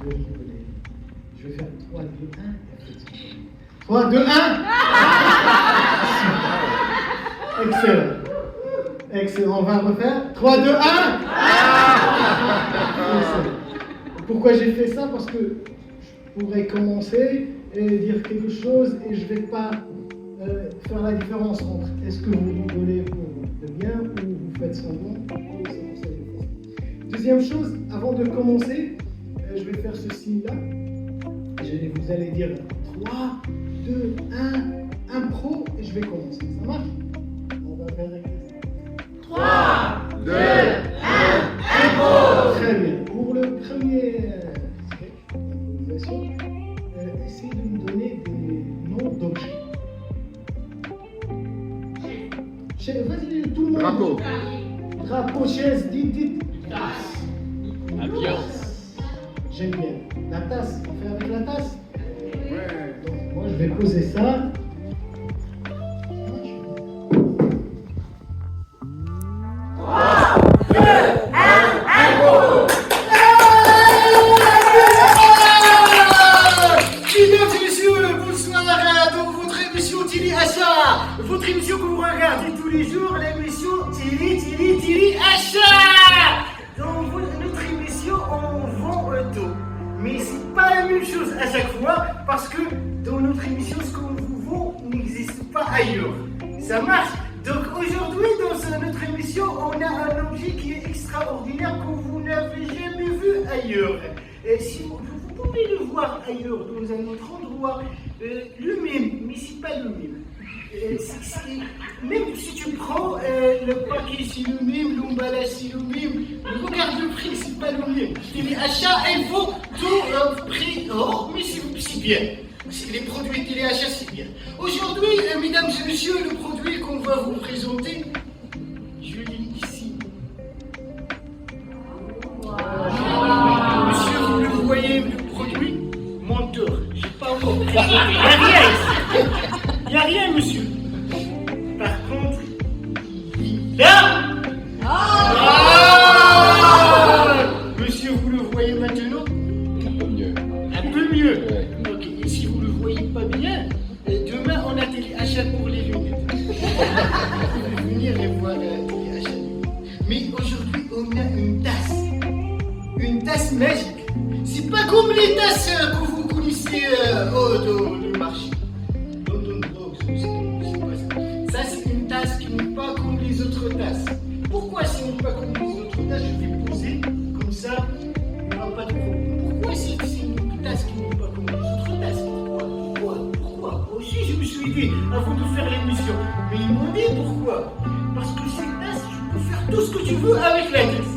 vais rigoler. Je vais faire 3, 2, 1. 3, 2, 1. Excellent. Excellent. On va refaire. 3, 2, 1. Excellent. Pourquoi j'ai fait ça? Parce que je pourrais commencer et dire quelque chose et je ne vais pas faire la différence entre est-ce que vous rigolez pour le bien ou vous faites semblant. Et c'est pour ça que j'ai fait ça. Deuxième chose, avant de commencer, je vais faire ce signe-là. Vous allez dire 3, 2, 1, impro et je vais commencer. Ça marche? On va faire avec ça. 3, 2, 1, impro. Très bien. Pour le premier improvisation, essayez de me donner des noms d'objets. Vas-y, tout le monde. Drapeau. Drapeau, chaise, dites. Avion. J'aime bien. La tasse, on fait avec la tasse? Ouais. Donc, moi, je vais poser ça. Mesdames et messieurs, bonsoir dans votre émission Tili Achat. Votre émission que vous regardez tous les jours, l'émission Tili Achat. Dans notre émission, on vend tout. Mais c'est pas la même chose à chaque fois parce que dans notre émission, ce qu'on vous vend n'existe pas ailleurs. Ça marche? Donc aujourd'hui, dans notre émission, on a un objet qui est extraordinaire que vous n'avez jamais vu ailleurs. Et si vous pouvez le voir ailleurs, dans un autre endroit, le même, mais c'est pas le même. Même si tu prends le paquet, c'est le même, l'emballage, c'est le même, regarde le prix, c'est pas le même. Les achats, elles vont tout prix, oh, mais c'est bien. Les produits téléachats, c'est bien. Aujourd'hui, mesdames et messieurs, le produit qu'on va vous présenter, je l'ai ici. Monsieur, vous le voyez, le produit, menteur. J'ai pas encore présenté. Il n'y a rien ici. Il n'y a rien, monsieur. Par contre, il y a. Monsieur, vous le voyez maintenant? Un peu mieux. Un peu mieux. Ouais. Ok, et si vous ne le voyez pas bien, demain on a téléachat pour les lunettes. Vous pouvez venir et voir téléachat. Mais aujourd'hui, on a une tasse. Une tasse magique. C'est pas comme les tasses que vous connaissez dans le marché. Dans une drogue, c'est pas ça. Ça, c'est une tasse qui n'est pas comme les autres tasses. Pourquoi ce n'est pas comme les autres tasses? Je vais poser comme ça, il n'y aura pas de problème. Pourquoi c'est une tasse qui n'est pas comme les autres tasses? Pourquoi? Aussi, je me suis dit, avant de faire l'émission. Mais ils m'ont dit pourquoi? Parce que cette tasse, tu peux faire tout ce que tu veux avec la tasse.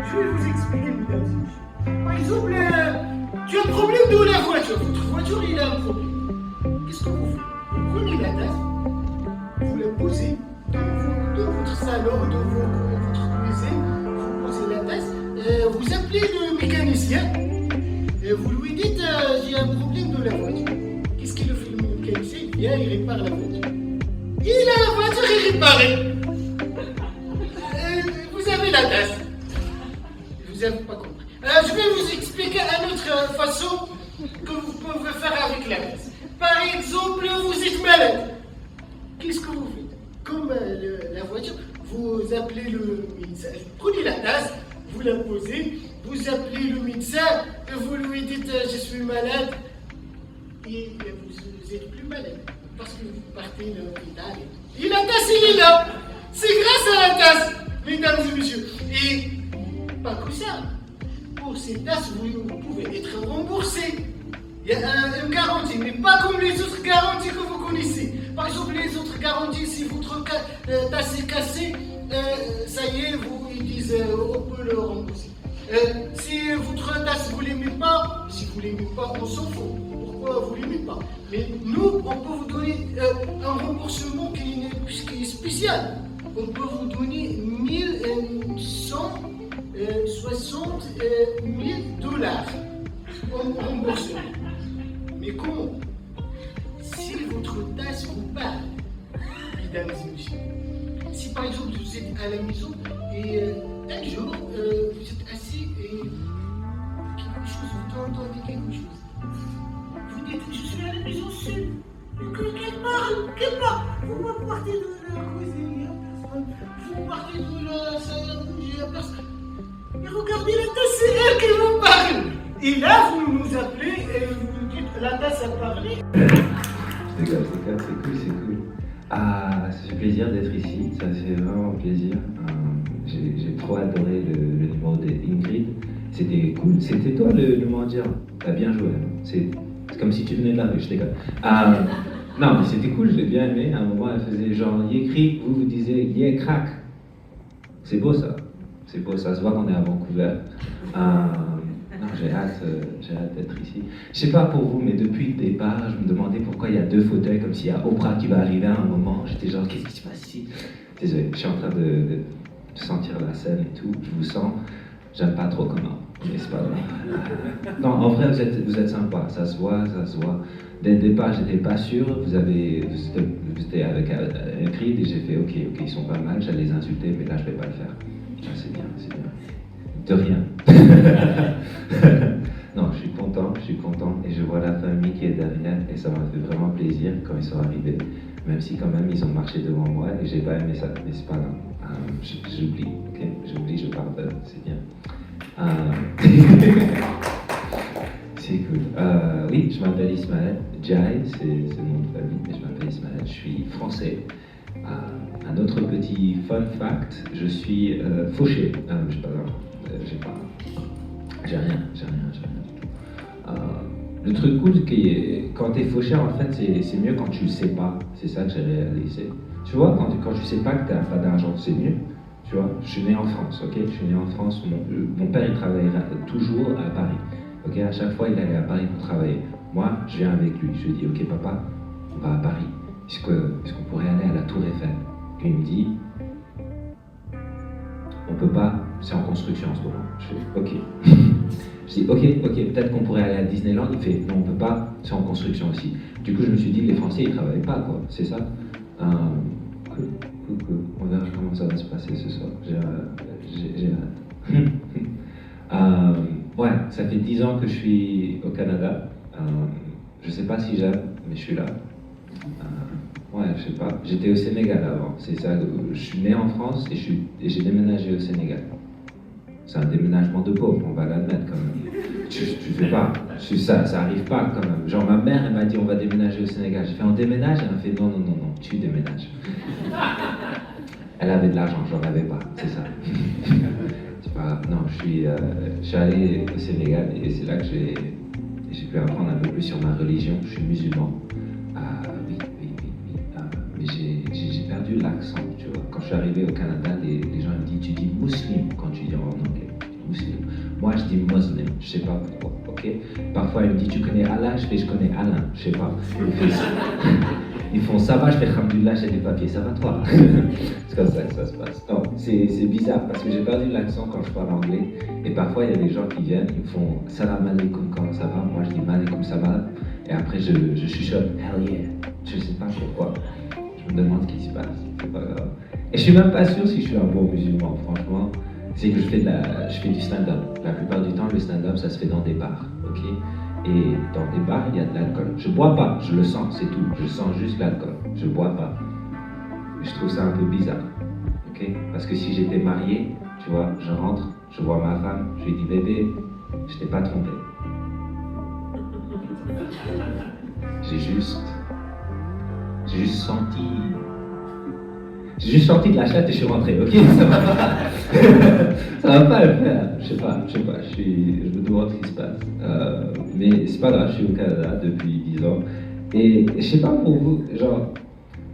Je vais vous expliquer, mesdames et messieurs. Par exemple, tu as un problème de la voiture. Votre voiture, il a un problème. Qu'est-ce que vous faites? Vous prenez la tasse, vous la posez dans votre salon, dans votre cuisine, vous posez la tasse, vous appelez le mécanicien et vous lui dites j'ai un problème de la voiture. Qu'est-ce qu'il fait le mécanicien? Il vient, il répare la voiture. Il a la voiture est réparée. Vous avez la tasse. Vous n'avez pas compris. Je vais vous expliquer une autre façon que vous pouvez faire avec la tasse. Par exemple, vous êtes malade. Qu'est-ce que vous faites? Comme la voiture, vous appelez le médecin. Vous prenez la tasse, vous la posez, vous appelez le médecin et vous lui dites je suis malade. Et vous êtes plus malade parce que vous partez de l'hôpital. Et la tasse, il est là. C'est grâce à la tasse, mesdames et messieurs. Et pas que ça. Pour ces tasses, vous pouvez être remboursé. Il y a une garantie, mais pas comme les autres garanties que vous connaissez. Par exemple, les autres garanties, si votre tasse est cassée, ça y est, ils disent on peut le rembourser. Si votre tasse, vous ne l'aimez pas, si vous ne l'aimez pas, on s'en fout. Pourquoi vous ne l'aimez pas? Mais nous, on peut vous donner un remboursement qui est spécial. On peut vous donner 1160 000 $ en remboursement. Mais comment? Si votre tasse vous parle, mesdames et messieurs, si par exemple vous êtes à la maison et un jour vous êtes assis et quelque chose, vous entendez quelque chose. Vous dites, je suis à la maison seule. Qu'elle parle. Vous partez de la cuisine, il n'y a personne. Vous partez de la salle à manger, il n'y a personne. Et regardez la tasse, c'est elle qui vous parle. Et là, vous nous appelez et vous nous dites, la tasse a parlé. C'est cool. Ah, ça fait plaisir d'être ici, ça fait vraiment plaisir. J'ai trop adoré le numéro d'Ingrid. C'était cool. C'était toi le mendiant. T'as bien joué. C'est comme si tu venais de la rue, je déconne. Non, mais c'était cool, je l'ai bien aimé. À un moment, elle faisait genre yécri, vous disiez yé crack. C'est beau ça. C'est beau, ça se voit qu'on est à Vancouver. Non, j'ai hâte d'être ici. Je sais pas pour vous, mais depuis le départ, je me demandais pourquoi il y a 2 fauteuils, comme s'il y a Oprah qui va arriver à un moment. J'étais genre, qu'est-ce qui se passe ici? Désolé, je suis en train de sentir la scène et tout. Je vous sens. J'aime pas trop comment, mais c'est pas grave. Non, en vrai, vous êtes sympa. Ça se voit. Dès le départ, j'étais pas sûr. Vous étiez avec un cri et j'ai fait, ok, ils sont pas mal. J'allais les insulter, mais là, je vais pas le faire. Ah, c'est bien. De rien. Non, je suis content et je vois la famille qui est derrière et ça m'a fait vraiment plaisir quand ils sont arrivés, même si quand même ils ont marché devant moi et j'ai pas aimé ça, mais c'est pas grave. J'oublie, ok? J'oublie, je pardonne, c'est bien. C'est cool. Oui, je m'appelle Ismaël. Jai, c'est mon nom de famille, mais je m'appelle Ismaël, je suis français. Un autre petit fun fact, je suis fauché. Je sais pas, j'ai rien du tout. Le truc cool, c'est que quand t'es fauché, en fait, c'est mieux quand tu le sais pas. C'est ça que j'ai réalisé. Tu vois, quand tu sais pas que t'as pas d'argent, c'est mieux. Tu vois, je suis né en France, ok? Je suis né en France, mon père, il travaillait toujours à Paris. Ok, à chaque fois, il allait à Paris pour travailler. Moi, je viens avec lui. Je lui dis, ok, papa, on va à Paris. Est-ce qu'on pourrait aller à la Tour Eiffel? Et il me dit, on peut pas, c'est en construction en ce moment. Je fais, ok. Je dis, ok, peut-être qu'on pourrait aller à Disneyland. Il fait, non, on peut pas, c'est en construction aussi. Du coup, je me suis dit, les Français, ils travaillent pas, quoi. C'est ça. Cool. On verra comment ça va se passer ce soir. J'ai hâte. Ouais, ça fait 10 ans que je suis au Canada. Je sais pas si j'aime, mais je suis là. Ouais, je sais pas. J'étais au Sénégal avant. C'est ça. Je suis né en France et j'ai déménagé au Sénégal. C'est un déménagement de pauvre, on va l'admettre quand même. Tu fais pas. Ça arrive pas quand même. Genre ma mère, elle m'a dit on va déménager au Sénégal. J'ai fait on déménage, elle m'a fait non, tu déménages. Elle avait de l'argent, j'en avais pas, c'est ça. C'est pas grave. Non, je suis allé au Sénégal et c'est là que j'ai pu apprendre un peu plus sur ma religion. Je suis musulman. Oui. Mais j'ai perdu l'accent, tu vois. Quand je suis arrivé au Canada, les gens me disent, tu dis musulman quand tu dis en anglais. Musulman. Moi, je dis muslim, je sais pas pourquoi, ok? Parfois, ils me disent, tu connais Allah? Je fais, je connais Alain, je sais pas. Ils font, ça va? Je fais, alhamdoulilah, j'ai des papiers, ça va toi? C'est comme ça que ça se passe. Non, c'est bizarre parce que j'ai perdu l'accent quand je parle anglais. Et parfois, il y a des gens qui viennent, ils me font, salam alaikum, comment ça va? Moi, je dis, malaikum salam. Et après, je chuchote, hell yeah. Je sais pas pourquoi. Je me demande ce qui se passe, c'est pas grave. Et je suis même pas sûr si je suis un bon musulman, franchement. C'est que je fais du stand-up. La plupart du temps, le stand-up, ça se fait dans des bars, ok? Et dans des bars, il y a de l'alcool. Je bois pas, je le sens, c'est tout. Je sens juste l'alcool, je bois pas. Et je trouve ça un peu bizarre, ok? Parce que si j'étais marié, tu vois, je rentre, je vois ma femme, je lui dis bébé, je t'ai pas trompé. J'ai juste sorti de la chatte et je suis rentré, ok? Ça va pas le faire, je sais pas, je me demande ce qui se passe. Mais c'est pas grave, je suis au Canada depuis 10 ans. Et je sais pas pour vous, genre,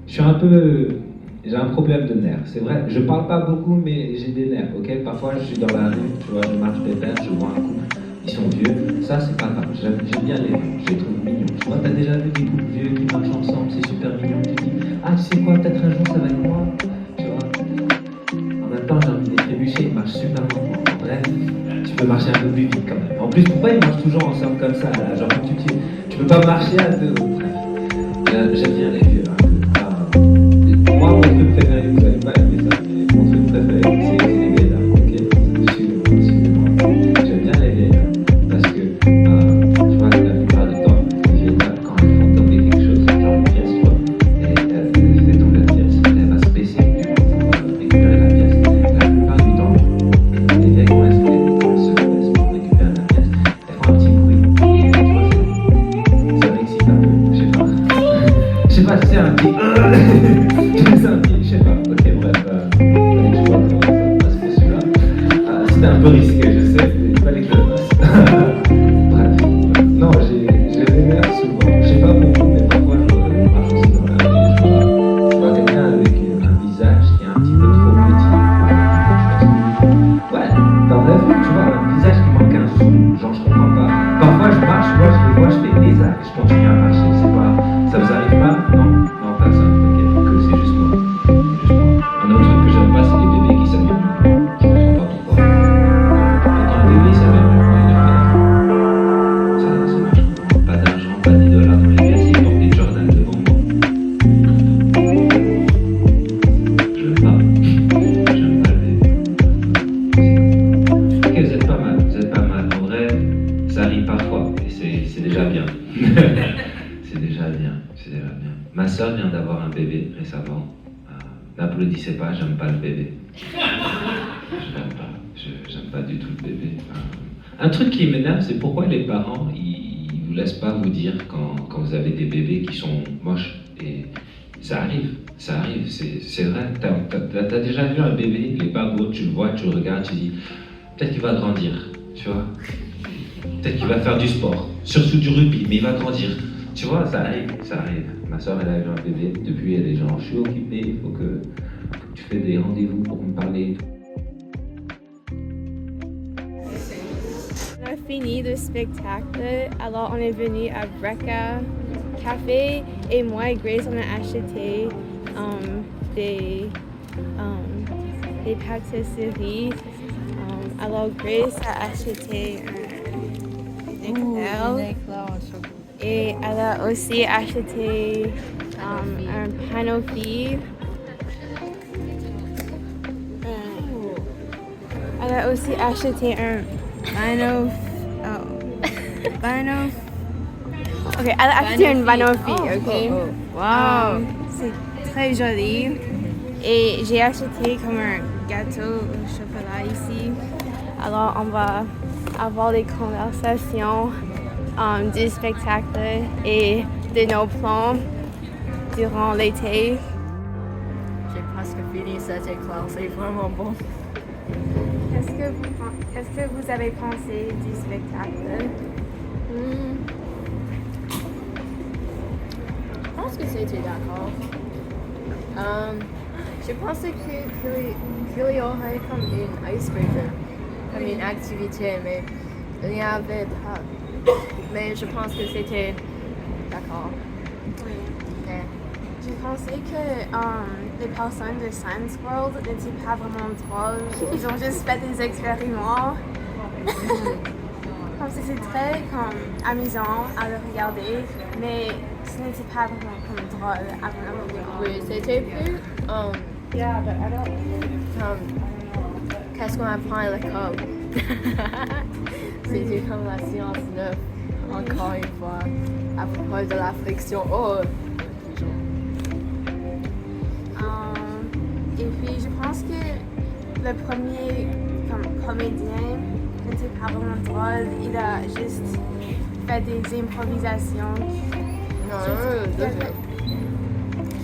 j'ai un problème de nerfs, c'est vrai. Je parle pas beaucoup, mais j'ai des nerfs, ok? Parfois, je suis dans la rue, tu vois, je marche pépère, je vois un couple, ils sont vieux, ça c'est pas grave, j'aime bien les vieux, je les trouve mignons. Tu vois, t'as déjà vu des couples vieux qui marchent ensemble, c'est super mignon, tu te dis, ah tu sais quoi, peut-être un jour ça va être moi, tu vois. En même temps, j'ai envie de les trébucher, ils marchent super lentement. Bref, tu peux marcher un peu plus vite quand même. En plus, pourquoi ils marchent toujours ensemble comme ça, là? Genre, tu peux pas marcher à deux, bref. J'aime bien les vieux, hein. Moi, mon truc préféré, vous allez pas aimer ça, mais mon truc préféré, c'est les vieillards, ok? Suivez-moi. J'aime bien les vieillards, parce que un peu risqué, je sais, mais il fallait que je le fasse. Bref, non, j'ai des nerfs souvent. Je sais pas pour vous, mais parfois je marche aussi dans la rue et je vois quelqu'un avec un visage qui est un petit peu trop petit. Ouais, dans la rue, tu vois, un visage qui manque un sou, genre je comprends pas. Parfois je marche, moi je les vois, je fais des actes, je continue à marcher, c'est pas. Ça vous arrive pas? Non, non, personne, t'inquiète, que c'est juste moi. Juste moi. Un autre truc que j'aime pas, c'est les bébés qui s'amusent. Je comprends pas pourquoi. Quand un bébé s'amuse, il est merde. Ça marche pas. Pas d'argent, pas de $10 dans les pièces, il porte des Jordan devant moi. J'aime pas. J'aime pas le bébé. Ok, vous êtes pas mal, vous êtes pas mal. En vrai, ça arrive parfois, et c'est déjà bien. C'est déjà bien, c'est déjà bien. Ma soeur vient d'avoir un bébé récemment. N'applaudissez pas, j'aime pas le bébé. J'aime pas du tout le bébé. Un truc qui m'énerve, c'est pourquoi les parents, ils vous laissent pas vous dire quand vous avez des bébés qui sont moches. Et ça arrive, c'est vrai. T'as déjà vu un bébé, il est pas beau, tu le vois, tu le regardes, tu dis, peut-être qu'il va grandir, tu vois. Peut-être qu'il va faire du sport, surtout du rugby, mais il va grandir. Tu vois, ça arrive. Ma soeur, elle a eu un bébé, depuis elle est genre, je suis occupée, il faut que tu fais des rendez-vous pour me parler. On a fini le spectacle, alors on est venu à Brecca Café et moi et Grace on a acheté des pâtisseries. Alors Grace a acheté un éclair et elle a aussi acheté un panoplie. Elle a aussi acheté un ok, elle a acheté une Banoffee, ok? Wow! C'est très joli. Et j'ai acheté comme un gâteau au chocolat ici. Alors, on va avoir des conversations du spectacle et de nos plans durant l'été. J'ai presque fini cet éclair, c'est vraiment bon. Qu'est-ce que vous avez pensé du spectacle? Je pense que c'était d'accord. Je pensais qu'il y aurait comme une icebreaker, comme une activité, mais il n'y avait pas. Mais je pense que c'était d'accord. Okay. Je pensais que les personnes de Science World n'étaient pas vraiment drôles. Ils ont juste fait des expériments. Comme c'était très amusant à le regarder, mais ce n'était pas vraiment drôle à regarder. Oui, c'était plus qu'est-ce qu'on apprend à l'école. C'était comme la science 9, encore une fois, à propos de la friction. Et puis je pense que le premier comédien n'était pas vraiment drôle. Il a juste fait des improvisations. Non, le deuxième.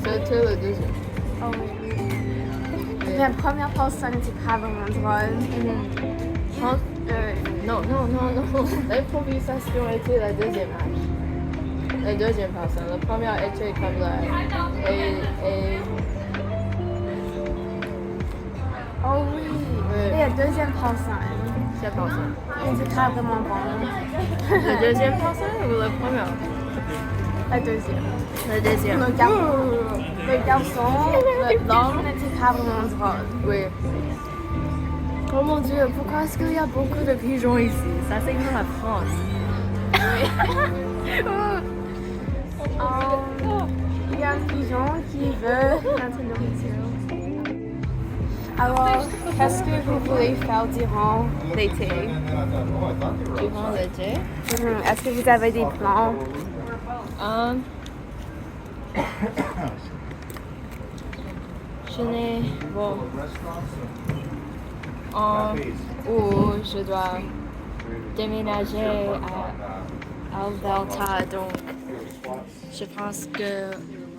C'était le deuxième. Oh oui. La première personne n'était pas vraiment drôle. Non. L'improvisation était la deuxième âge. La deuxième personne. La première était comme la... Oh oui. Et la deuxième personne. Cette personne. Il n'était pas vraiment bon. La deuxième personne ou la première? La deuxième. La deuxième. Le garçon, l'homme n'était pas vraiment drôle. Oui. Oh mon Dieu, pourquoi est-ce qu'il y a beaucoup de pigeons ici? Ça c'est comme la France. Il y a un pigeon qui veut notre nourriture. Alors, qu'est-ce que vous voulez faire durant l'été? Durant l'été? Est-ce que vous avez des plans? Je n'ai... Bon... Où je dois déménager à Alberta, donc je pense que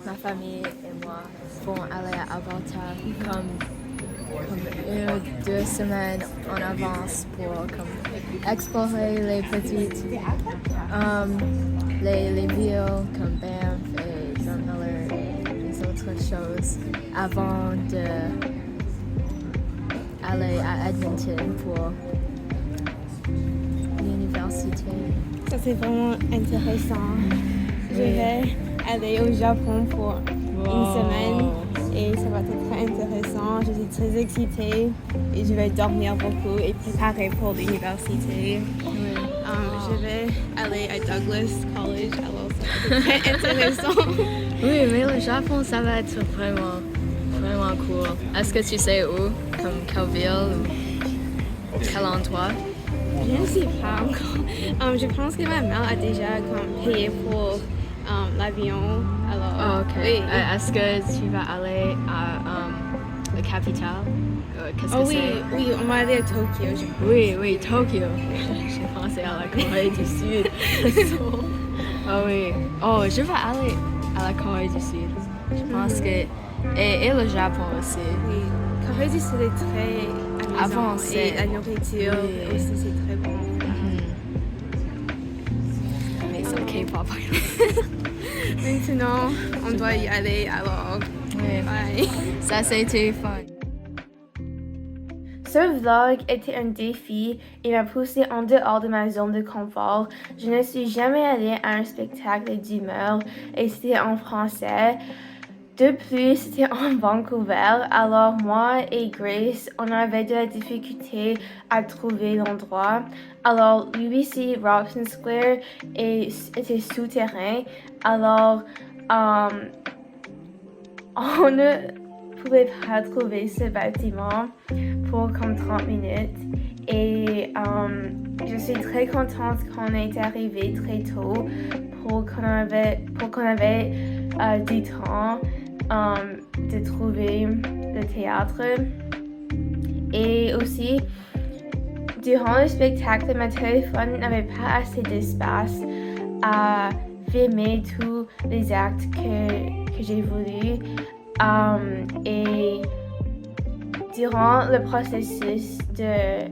ma famille et moi vont aller à Alberta comme comme 2 semaines en avance pour comme, explorer les petites les villes comme Banff et Drumheller et les autres choses avant d'aller à Edmonton pour l'université. Ça c'est vraiment intéressant. Je vais aller au Japon pour une semaine et ça va être très intéressant. Je suis très excitée et je vais dormir beaucoup et préparer pour l'université. Je vais aller à Douglas College, alors ça va être très intéressant. Oui, mais le Japon, ça va être vraiment, vraiment cool. Est-ce que tu sais où? Comme quelle ville ou quel endroit? Je ne sais pas encore. Je pense que ma mère a déjà payé pour l'avion. Alors, ok. oui. Est-ce que tu vas aller à la capitale? Qu'est-ce que Oui, c'est? oui, on va aller à Tokyo. Oui, Tokyo. J'ai pensé à la Corée du Sud. Oui. Oh, je vais aller à la Corée du Sud. Je pense que... Et le Japon aussi. Oui, Corée du Sud est très avancé. Et la nourriture aussi, c'est très bon. Mais c'est le K-pop. Maintenant, on doit y aller, alors Oui. bye. Ça, c'était fun. Ce vlog était un défi et m'a poussé en dehors de ma zone de confort. Je ne suis jamais allée à un spectacle d'humeur et c'était en français. De plus, c'était en Vancouver, alors moi et Grace, on avait de la difficulté à trouver l'endroit. Alors, l'UBC Robson Square était souterrain, alors on ne pouvait pas trouver ce bâtiment pour comme 30 minutes. Et je suis très contente qu'on est arrivé très tôt pour qu'on avait du temps de trouver le théâtre. Et aussi, durant le spectacle, mon téléphone n'avait pas assez d'espace à filmer tous les actes que j'ai voulu. Et durant le processus de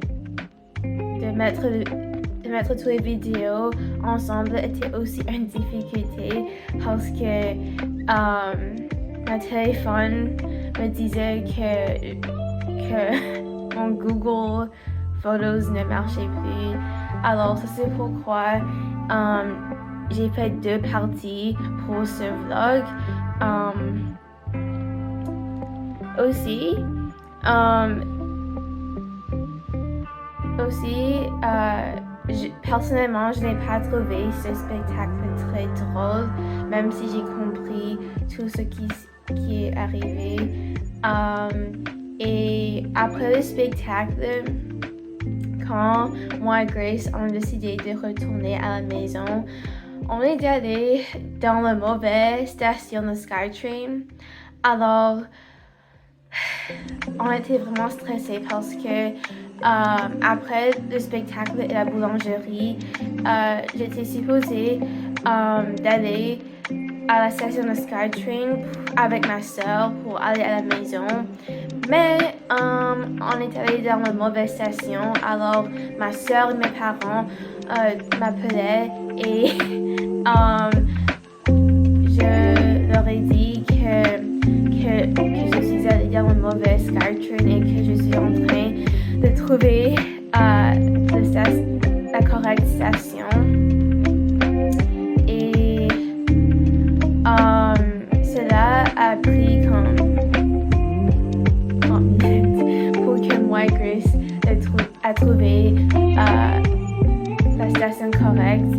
mettre toutes les vidéos ensemble était aussi une difficulté parce que mon téléphone me disait que mon Google Photos ne marchait plus. Alors ça c'est pourquoi j'ai fait 2 parties pour ce vlog. Personnellement, je n'ai pas trouvé ce spectacle très drôle, même si j'ai compris tout ce qui est arrivé. Et après le spectacle, quand moi et Grace ont décidé de retourner à la maison, on est allé dans la mauvaise station de SkyTrain. Alors, on était vraiment stressés parce que après le spectacle et la boulangerie, j'étais supposée d'aller à la station de SkyTrain avec ma soeur pour aller à la maison. Mais on est allé dans la mauvaise station, alors ma soeur et mes parents m'appelaient et je leur ai dit que je suis allée dans la mauvaise SkyTrain et que je suis en train de trouver la correcte station. Et cela a pris comme 30 minutes pour que moi et Grace a trouvé la station correcte.